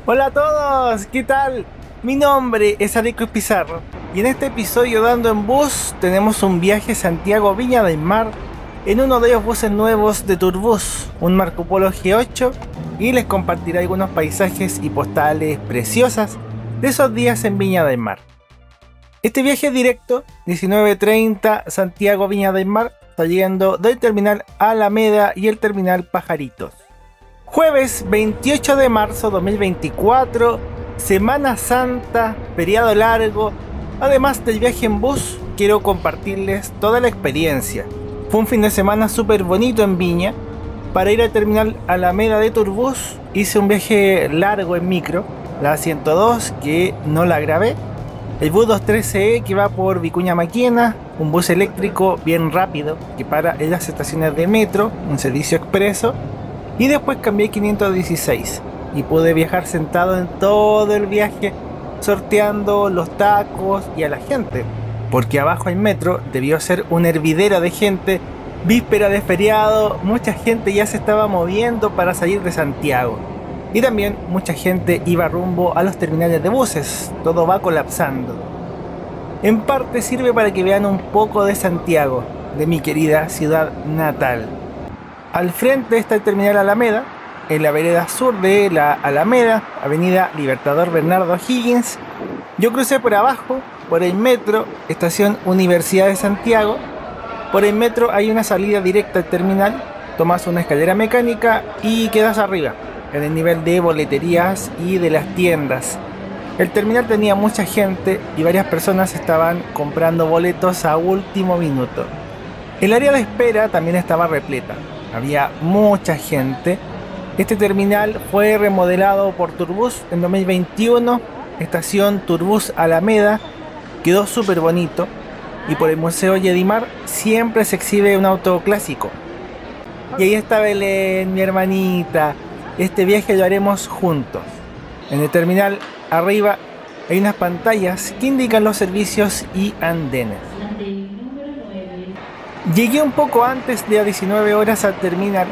Hola a todos, ¿qué tal? Mi nombre es Areco Pizarro y en este episodio Dando en Bus tenemos un viaje Santiago-Viña del Mar en uno de los buses nuevos de Turbus, un Marco Polo G8, y les compartiré algunos paisajes y postales preciosas de esos días en Viña del Mar. Este viaje es directo, 19:30 Santiago-Viña del Mar, saliendo del terminal Alameda y el terminal Pajaritos. Jueves 28 de marzo 2024, Semana Santa, feriado largo. Además del viaje en bus, quiero compartirles toda la experiencia. Fue un fin de semana súper bonito en Viña. Para ir al terminal Alameda de Turbus hice un viaje largo en micro, la 102 que no la grabé, el bus 213E que va por Vicuña Maquena, un bus eléctrico bien rápido que para en las estaciones de metro, un servicio expreso. Y después cambié 516 y pude viajar sentado en todo el viaje, sorteando los tacos y a la gente, porque abajo hay metro, debió ser un hervidero de gente. Víspera de feriado, mucha gente ya se estaba moviendo para salir de Santiago. Y también mucha gente iba rumbo a los terminales de buses, todo va colapsando. En parte sirve para que vean un poco de Santiago, de mi querida ciudad natal. Al frente está el terminal Alameda, en la vereda sur de la Alameda, avenida Libertador Bernardo Higgins. Yo crucé por abajo, por el metro, estación Universidad de Santiago. Por el metro hay una salida directa al terminal, tomas una escalera mecánica y quedas arriba, en el nivel de boleterías y de las tiendas. El terminal tenía mucha gente y varias personas estaban comprando boletos a último minuto. El área de espera también estaba repleta. Había mucha gente. Este terminal fue remodelado por Turbus en 2021. Estación Turbus Alameda. Quedó súper bonito. Y por el Museo Yedimar siempre se exhibe un auto clásico. Y ahí está Belén, mi hermanita. Este viaje lo haremos juntos. En el terminal arriba hay unas pantallas que indican los servicios y andenes. Llegué un poco antes de las 19 horas al terminal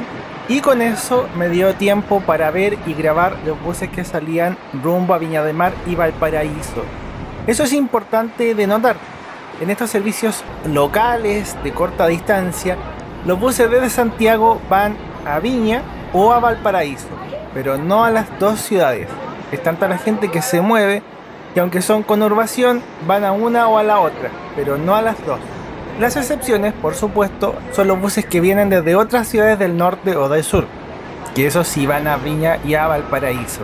y con eso me dio tiempo para ver y grabar los buses que salían rumbo a Viña del Mar y Valparaíso. Eso es importante de notar. En estos servicios locales de corta distancia, los buses desde Santiago van a Viña o a Valparaíso, pero no a las dos ciudades. Es tanta la gente que se mueve que aunque son conurbación, van a una o a la otra, pero no a las dos. Las excepciones, por supuesto, son los buses que vienen desde otras ciudades del norte o del sur, que esos sí van a Viña y a Valparaíso.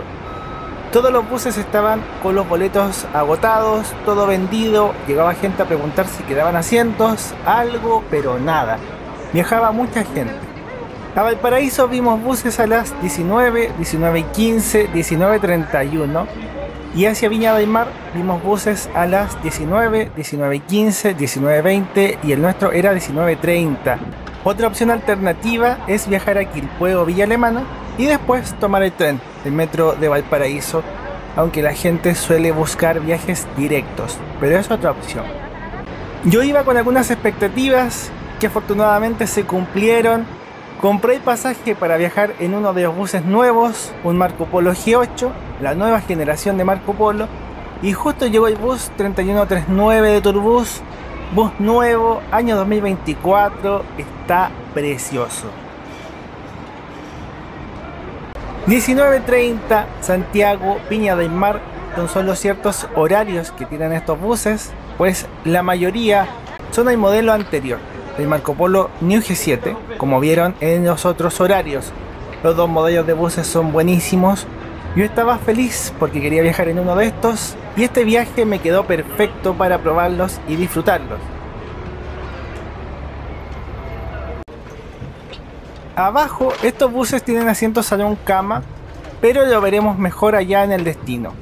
Todos los buses estaban con los boletos agotados, todo vendido, llegaba gente a preguntar si quedaban asientos, algo, pero nada. Viajaba mucha gente. A Valparaíso vimos buses a las 19, 19:15, 19:31. Y hacia Viña del Mar vimos buses a las 19, 19:15, 19:20 y el nuestro era 19:30. Otra opción alternativa es viajar a Quilpué o Villa Alemana y después tomar el tren, el metro de Valparaíso, aunque la gente suele buscar viajes directos, pero es otra opción. Yo iba con algunas expectativas que afortunadamente se cumplieron. Compré el pasaje para viajar en uno de los buses nuevos, un Marco Polo G8, la nueva generación de Marco Polo, y justo llegó el bus 3139 de Turbus, bus nuevo, año 2024, está precioso. 19:30 Santiago, Viña del Mar, son solo ciertos horarios que tienen estos buses, pues la mayoría son el modelo anterior, el Marco Polo New G7, como vieron en los otros horarios. Los dos modelos de buses son buenísimos. Yo estaba feliz porque quería viajar en uno de estos y este viaje me quedó perfecto para probarlos y disfrutarlos. Abajo estos buses tienen asientos salón cama, pero lo veremos mejor allá en el destino.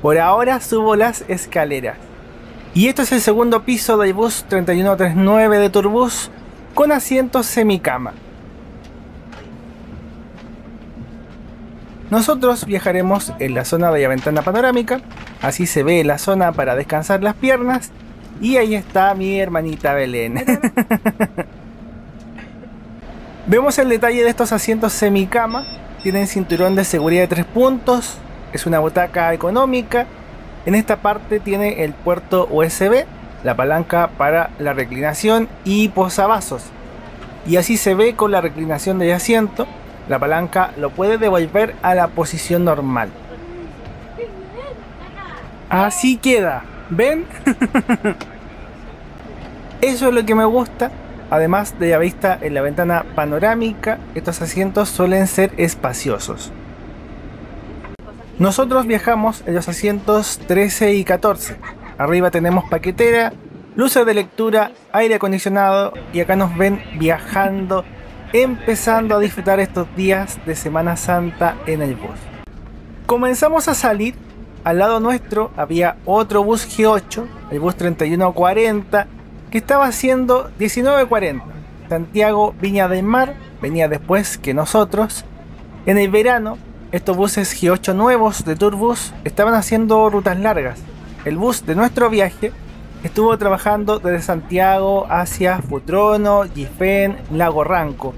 Por ahora subo las escaleras. Y esto es el segundo piso del bus 3139 de Turbus con asientos semicama. Nosotros viajaremos en la zona de la ventana panorámica, así se ve la zona para descansar las piernas y ahí está mi hermanita Belén. Vemos el detalle de estos asientos semicama, tienen cinturón de seguridad de 3 puntos, es una butaca económica. En esta parte tiene el puerto USB, la palanca para la reclinación y posavasos. Y así se ve con la reclinación del asiento. La palanca lo puede devolver a la posición normal. Así queda, ¿ven? Eso es lo que me gusta. Además de la vista en la ventana panorámica, estos asientos suelen ser espaciosos. Nosotros viajamos en los asientos 13 y 14. Arriba tenemos paquetera, luces de lectura, aire acondicionado y acá nos ven viajando, empezando a disfrutar estos días de Semana Santa en el bus. Comenzamos a salir. Al lado nuestro había otro bus G8, el bus 3140, que estaba haciendo 19:40. Santiago Viña del Mar venía después que nosotros. En el verano, estos buses G8 nuevos de Turbus estaban haciendo rutas largas. El bus de nuestro viaje estuvo trabajando desde Santiago hacia Futrono, Gifén, Lago Ranco,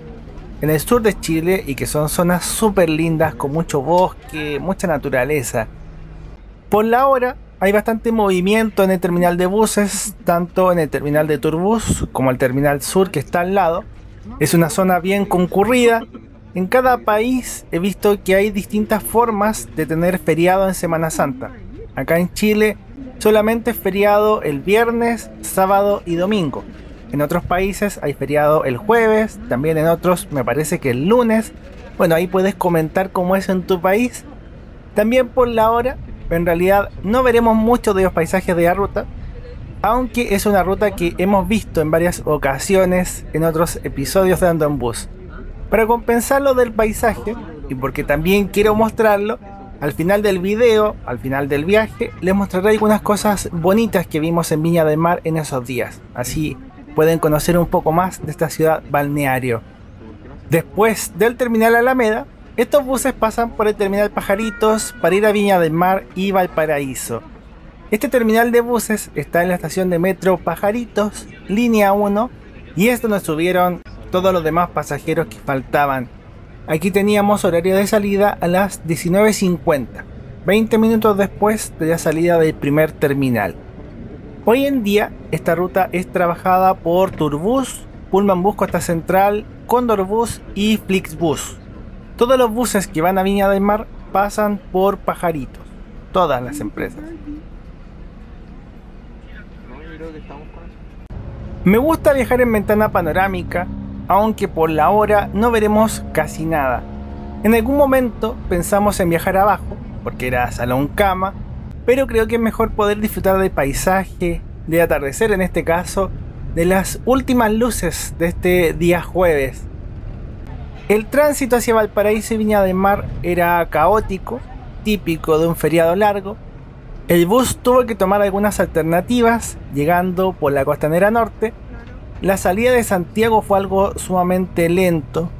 en el sur de Chile, y que son zonas súper lindas con mucho bosque, mucha naturaleza. Por la hora hay bastante movimiento en el terminal de buses, tanto en el terminal de Turbus como el terminal sur que está al lado. Es una zona bien concurrida. En cada país he visto que hay distintas formas de tener feriado en Semana Santa. Acá en Chile solamente es feriado el viernes, sábado y domingo. En otros países hay feriado el jueves, también en otros me parece que el lunes. Bueno, ahí puedes comentar cómo es en tu país. También por la hora, en realidad no veremos mucho de los paisajes de la ruta, aunque es una ruta que hemos visto en varias ocasiones en otros episodios de Ando en Bus. Para compensar lo del paisaje, y porque también quiero mostrarlo, al final del video, al final del viaje, les mostraré algunas cosas bonitas que vimos en Viña del Mar en esos días. Así pueden conocer un poco más de esta ciudad balneario. Después del terminal Alameda, estos buses pasan por el terminal Pajaritos para ir a Viña del Mar y Valparaíso. Este terminal de buses está en la estación de metro Pajaritos, línea 1, y es donde subieron todos los demás pasajeros que faltaban. Aquí teníamos horario de salida a las 19:50, 20 minutos después de la salida del primer terminal. Hoy en día esta ruta es trabajada por Turbus, Pullman Bus Costa Central, Condor Bus y Flixbus. Todos los buses que van a Viña del Mar pasan por Pajaritos, todas las empresas. Me gusta viajar en ventana panorámica, aunque por la hora no veremos casi nada. En algún momento pensamos en viajar abajo, porque era salón cama, pero creo que es mejor poder disfrutar del paisaje, del atardecer en este caso, de las últimas luces de este día jueves. El tránsito hacia Valparaíso y Viña del Mar era caótico, típico de un feriado largo. El bus tuvo que tomar algunas alternativas, llegando por la Costanera Norte. La salida de Santiago fue algo sumamente lento,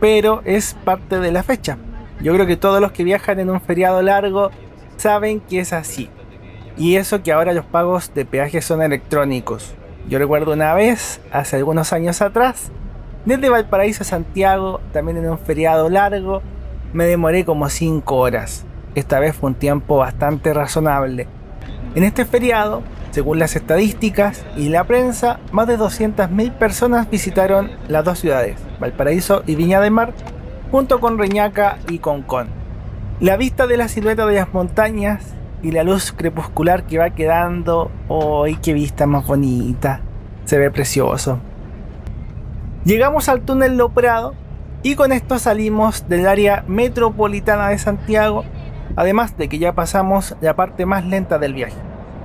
pero es parte de la fecha. Yo creo que todos los que viajan en un feriado largo saben que es así. Y eso que ahora los pagos de peaje son electrónicos. Yo recuerdo una vez, hace algunos años atrás, desde Valparaíso a Santiago, también en un feriado largo, me demoré como 5 horas. Esta vez fue un tiempo bastante razonable. En este feriado, según las estadísticas y la prensa, más de 200.000 personas visitaron las dos ciudades, Valparaíso y Viña del Mar, junto con Reñaca y Concón. La vista de la silueta de las montañas y la luz crepuscular que va quedando, ¡ay, qué vista más bonita! Se ve precioso. Llegamos al túnel Lo Prado y con esto salimos del área metropolitana de Santiago, además de que ya pasamos la parte más lenta del viaje.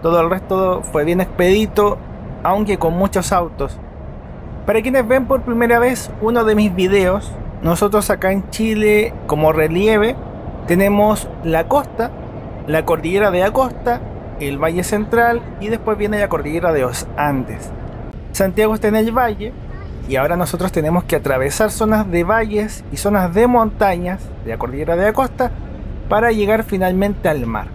Todo el resto fue bien expedito, aunque con muchos autos. Para quienes ven por primera vez uno de mis videos, nosotros acá en Chile como relieve tenemos la costa, la cordillera de la costa, el Valle Central y después viene la cordillera de los Andes. Santiago está en el valle y ahora nosotros tenemos que atravesar zonas de valles y zonas de montañas de la cordillera de la costa para llegar finalmente al mar.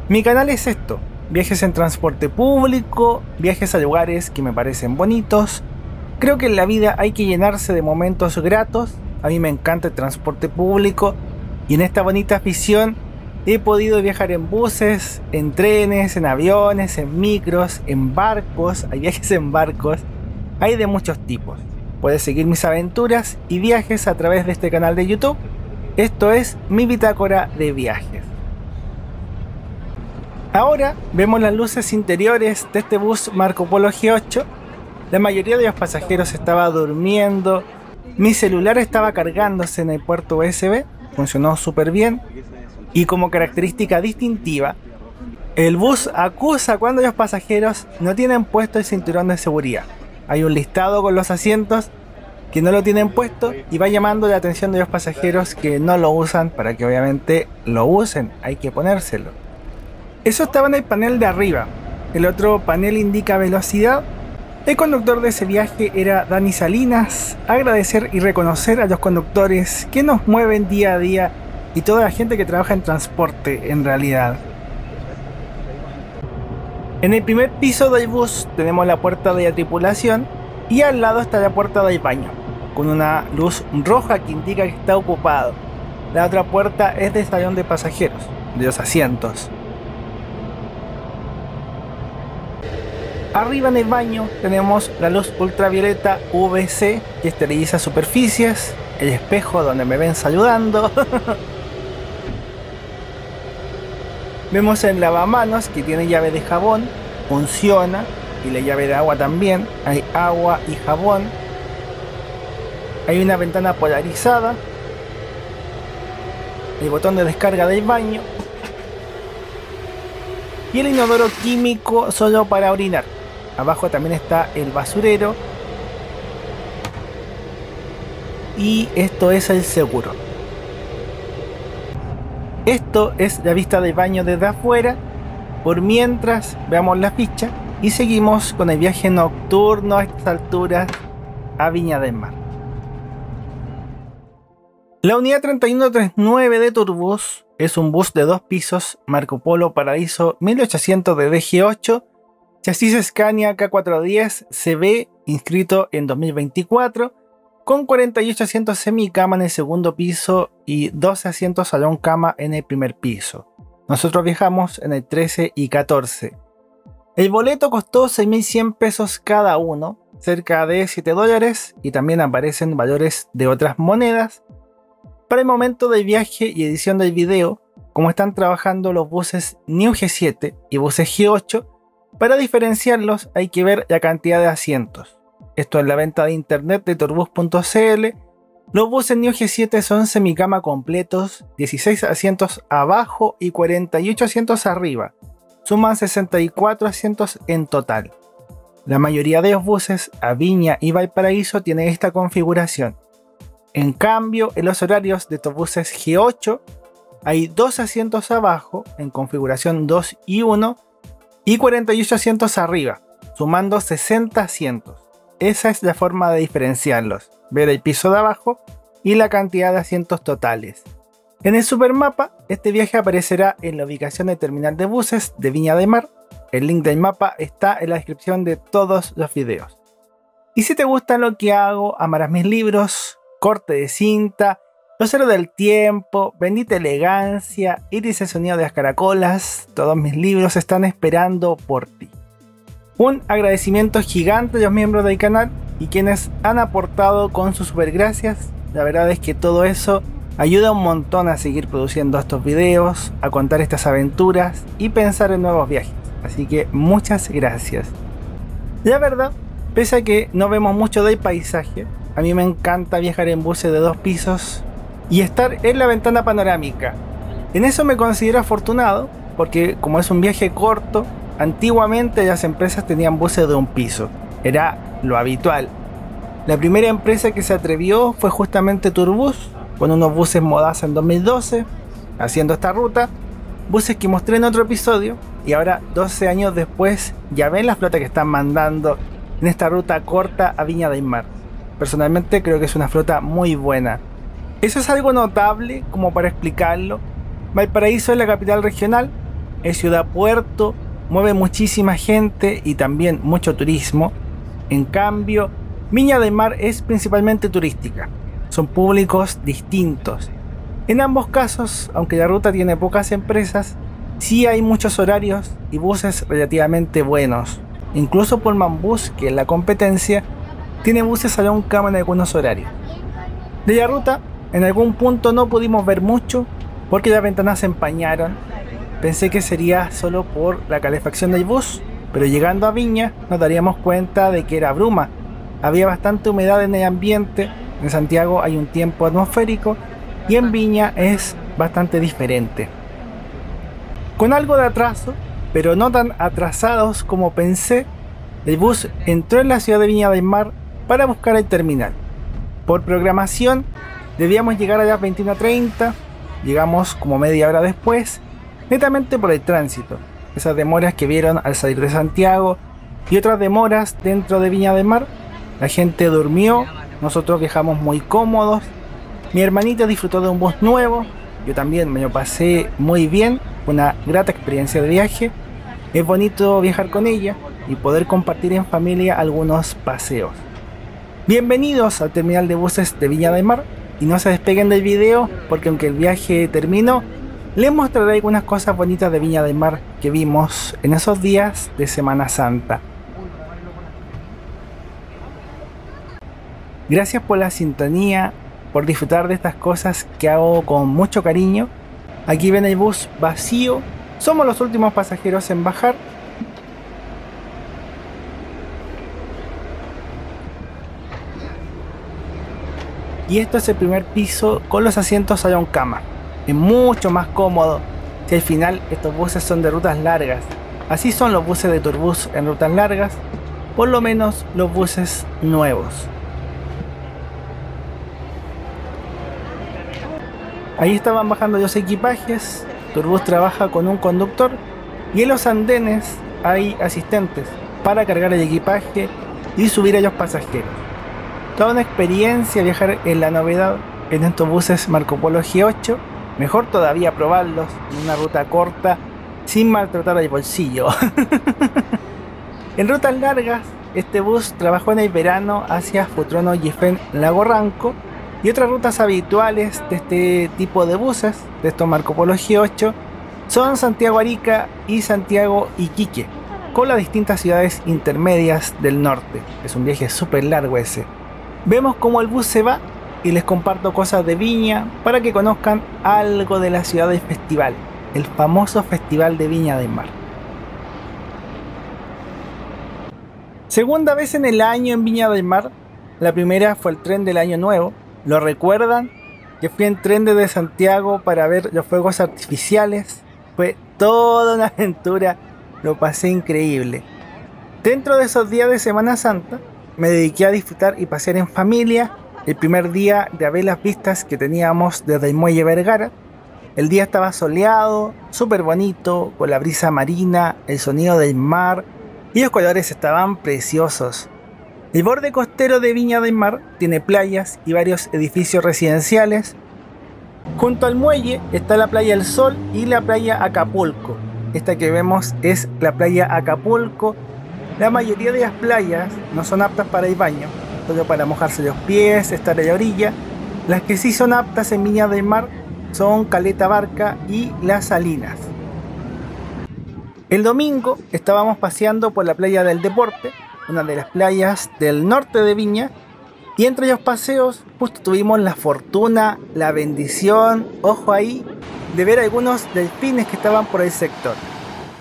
Mi canal es esto: viajes en transporte público, viajes a lugares que me parecen bonitos. Creo que en la vida hay que llenarse de momentos gratos. A mí me encanta el transporte público y en esta bonita afición He podido viajar en buses, en trenes, en aviones, en micros, en barcos. Hay viajes en barcos. Hay de muchos tipos. Puedes seguir mis aventuras y viajes a través de este canal de YouTube. Esto es mi bitácora de viajes. Ahora vemos las luces interiores de este bus Marco Polo G8. La mayoría de los pasajeros estaba durmiendo. Mi celular estaba cargándose en el puerto USB. Funcionó súper bien. Y como característica distintiva, el bus acusa cuando los pasajeros no tienen puesto el cinturón de seguridad. Hay un listado con los asientos que no lo tienen puesto y va llamando la atención de los pasajeros que no lo usan para que obviamente lo usen. Hay que ponérselo. Eso estaba en el panel de arriba. El otro panel indica velocidad. El conductor de ese viaje era Dani Salinas. Agradecer y reconocer a los conductores que nos mueven día a día y toda la gente que trabaja en transporte en realidad. En el primer piso del bus tenemos la puerta de la tripulación y al lado está la puerta del baño, con una luz roja que indica que está ocupado. La otra puerta es del salón de pasajeros, de los asientos. Arriba en el baño tenemos la luz ultravioleta UVC que esteriliza superficies, el espejo donde me ven saludando. Vemos el lavamanos que tiene llave de jabón, funciona, y la llave de agua también. Hay agua y jabón. Hay una ventana polarizada. El botón de descarga del baño. Y el inodoro químico solo para orinar. Abajo también está el basurero. Y esto es el seguro. Esto es la vista del baño desde afuera. Por mientras veamos la ficha y seguimos con el viaje nocturno a estas alturas a Viña del Mar. La unidad 3139 de Turbus es un bus de 2 pisos Marco Polo Paraíso 1800 de DG8, chasis Scania K410 CB inscrito en 2024, con 48 asientos semicama en el segundo piso y 12 asientos salón cama en el primer piso. Nosotros viajamos en el 13 y 14. El boleto costó 6.100 pesos cada uno, cerca de $7, y también aparecen valores de otras monedas. Para el momento del viaje y edición del video, como están trabajando los buses New G7 y buses G8, para diferenciarlos hay que ver la cantidad de asientos. Esto es la venta de internet de turbus.cl. Los buses New G7 son semicama completos, 16 asientos abajo y 48 asientos arriba. Suman 64 asientos en total. La mayoría de los buses a Viña y Valparaíso tiene esta configuración. En cambio, en los horarios de estos buses G8 hay 2 asientos abajo en configuración 2 y 1 y 48 asientos arriba, sumando 60 asientos. Esa es la forma de diferenciarlos, ver el piso de abajo y la cantidad de asientos totales. En el supermapa, este viaje aparecerá en la ubicación del terminal de buses de Viña del Mar. El link del mapa está en la descripción de todos los videos. Y si te gusta lo que hago, amarás mis libros, Corte de cinta, Los héroes del tiempo, Bendita elegancia, Iris el sonido de las caracolas. Todos mis libros están esperando por ti. Un agradecimiento gigante a los miembros del canal y quienes han aportado con sus super gracias. La verdad es que todo eso ayuda un montón a seguir produciendo estos videos, a contar estas aventuras y pensar en nuevos viajes. Así que muchas gracias. La verdad, pese a que no vemos mucho del paisaje, a mí me encanta viajar en buses de 2 pisos y estar en la ventana panorámica. En eso me considero afortunado porque como es un viaje corto, antiguamente las empresas tenían buses de 1 piso. Era lo habitual. La primera empresa que se atrevió fue justamente Turbus, con unos buses Modaza en 2012, haciendo esta ruta. Buses que mostré en otro episodio y ahora 12 años después ya ven la flota que están mandando en esta ruta corta a Viña del Mar. Personalmente creo que es una flota muy buena. Eso es algo notable como para explicarlo. Valparaíso es la capital regional, es ciudad puerto, mueve muchísima gente y también mucho turismo. En cambio, Viña del Mar es principalmente turística. Son públicos distintos. En ambos casos, aunque la ruta tiene pocas empresas, sí hay muchos horarios y buses relativamente buenos. Incluso Pullman Bus, que es la competencia, tiene buses salón cama en algunos horarios. De la ruta, en algún punto no pudimos ver mucho porque las ventanas se empañaron. Pensé que sería solo por la calefacción del bus, pero llegando a Viña nos daríamos cuenta de que era bruma. Había bastante humedad en el ambiente. En Santiago hay un tiempo atmosférico y en Viña es bastante diferente. Con algo de atraso, pero no tan atrasados como pensé, el bus entró en la ciudad de Viña del Mar para buscar el terminal. Por programación debíamos llegar a las 21:30, llegamos como media hora después, netamente por el tránsito, esas demoras que vieron al salir de Santiago y otras demoras dentro de Viña del Mar. La gente durmió, nosotros viajamos muy cómodos, mi hermanita disfrutó de un bus nuevo, yo también me lo pasé muy bien, fue una grata experiencia de viaje. Es bonito viajar con ella y poder compartir en familia algunos paseos. Bienvenidos al terminal de buses de Viña del Mar y no se despeguen del video porque aunque el viaje terminó, les mostraré algunas cosas bonitas de Viña del Mar que vimos en esos días de Semana Santa. Gracias por la sintonía, por disfrutar de estas cosas que hago con mucho cariño. Aquí ven el bus vacío, somos los últimos pasajeros en bajar. Y esto es el primer piso con los asientos salón cama. Es mucho más cómodo. Si al final estos buses son de rutas largas, así son los buses de Turbus en rutas largas, por lo menos los buses nuevos. Ahí estaban bajando los equipajes. Turbus trabaja con un conductor y en los andenes hay asistentes para cargar el equipaje y subir a los pasajeros. Toda una experiencia viajar en la novedad en estos buses Marco Polo G8. Mejor todavía probarlos en una ruta corta sin maltratar el bolsillo. En rutas largas, este bus trabajó en el verano hacia Futrono Yefén Lago Ranco y otras rutas habituales de este tipo de buses, de estos Marco Polo G8, son Santiago Arica y Santiago Iquique, con las distintas ciudades intermedias del norte. Es un viaje súper largo ese. Vemos cómo el bus se va y les comparto cosas de Viña para que conozcan algo de la ciudad del festival, el famoso Festival de Viña del Mar. Segunda vez en el año en Viña del Mar. La primera fue el tren del Año Nuevo. ¿Lo recuerdan? Que fui en tren desde Santiago para ver los fuegos artificiales. Fue toda una aventura, lo pasé increíble. Dentro de esos días de Semana Santa me dediqué a disfrutar y pasear en familia. El primer día de ver las vistas que teníamos desde el Muelle Vergara. El día estaba soleado, súper bonito, con la brisa marina, el sonido del mar y los colores estaban preciosos. El borde costero de Viña del Mar tiene playas y varios edificios residenciales. Junto al muelle está la playa El Sol y la playa Acapulco. Esta que vemos es la playa Acapulco. La mayoría de las playas no son aptas para el baño, solo para mojarse los pies, estar en la orilla. Las que sí son aptas en Viña del Mar son Caleta Barca y Las Salinas. El domingo estábamos paseando por la playa del Deporte, una de las playas del norte de Viña, y entre los paseos justo tuvimos la fortuna, la bendición, ojo ahí, de ver algunos delfines que estaban por el sector.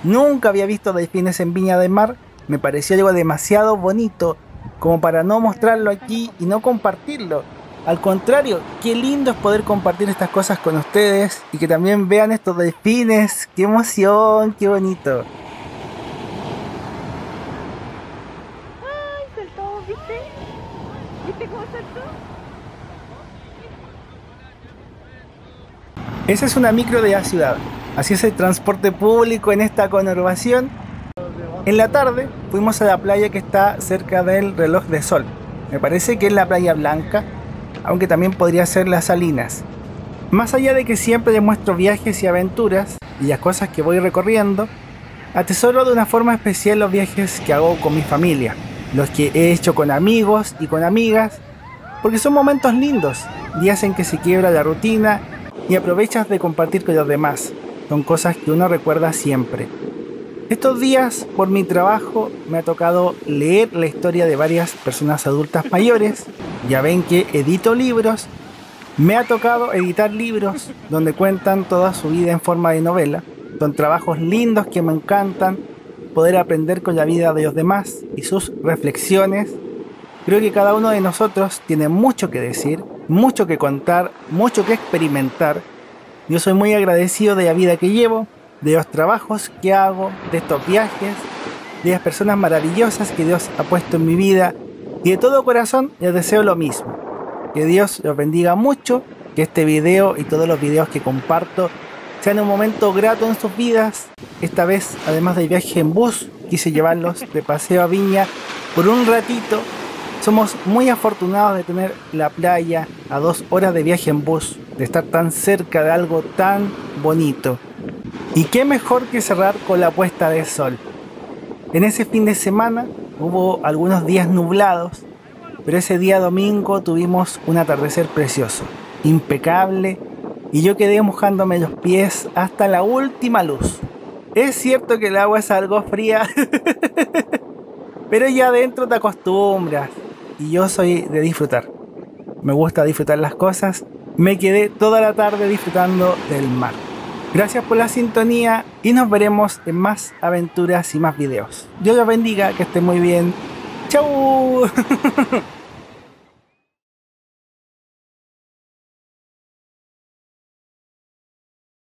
Nunca había visto delfines en Viña del Mar, me pareció algo demasiado bonito como para no mostrarlo aquí y no compartirlo. Al contrario, qué lindo es poder compartir estas cosas con ustedes y que también vean estos delfines. ¡Qué emoción! ¡Qué bonito! ¡Ay, saltó! ¿Viste? ¿Viste cómo saltó? Esa es una micro de la ciudad. Así es el transporte público en esta conurbación. En la tarde fuimos a la playa que está cerca del Reloj de Sol. Me parece que es la Playa Blanca, aunque también podría ser Las Salinas. Más allá de que siempre les muestro viajes y aventuras y las cosas que voy recorriendo, atesoro de una forma especial los viajes que hago con mi familia, los que he hecho con amigos y con amigas, porque son momentos lindos, días en que se quiebra la rutina y aprovechas de compartir con los demás. Son cosas que uno recuerda siempre. Estos días, por mi trabajo, me ha tocado leer la historia de varias personas adultas mayores. Ya ven que edito libros. Me ha tocado editar libros donde cuentan toda su vida en forma de novela. Son trabajos lindos que me encantan. Poder aprender con la vida de los demás y sus reflexiones. Creo que cada uno de nosotros tiene mucho que decir, mucho que contar, mucho que experimentar. Yo soy muy agradecido de la vida que llevo, de los trabajos que hago, de estos viajes, de las personas maravillosas que Dios ha puesto en mi vida. Y de todo corazón les deseo lo mismo. Que Dios los bendiga mucho, que este video y todos los videos que comparto sean un momento grato en sus vidas. Esta vez, además del viaje en bus, quise llevarlos de paseo a Viña por un ratito. Somos muy afortunados de tener la playa a 2 horas de viaje en bus, de estar tan cerca de algo tan bonito. Y qué mejor que cerrar con la puesta de sol. En ese fin de semana hubo algunos días nublados, pero ese día domingo tuvimos un atardecer precioso, impecable, y yo quedé mojándome los pies hasta la última luz. Es cierto que el agua es algo fría, pero ya adentro te acostumbras, y yo soy de disfrutar. Me gusta disfrutar las cosas. Me quedé toda la tarde disfrutando del mar. Gracias por la sintonía y nos veremos en más aventuras y más videos. Dios los bendiga, que estén muy bien. ¡Chau!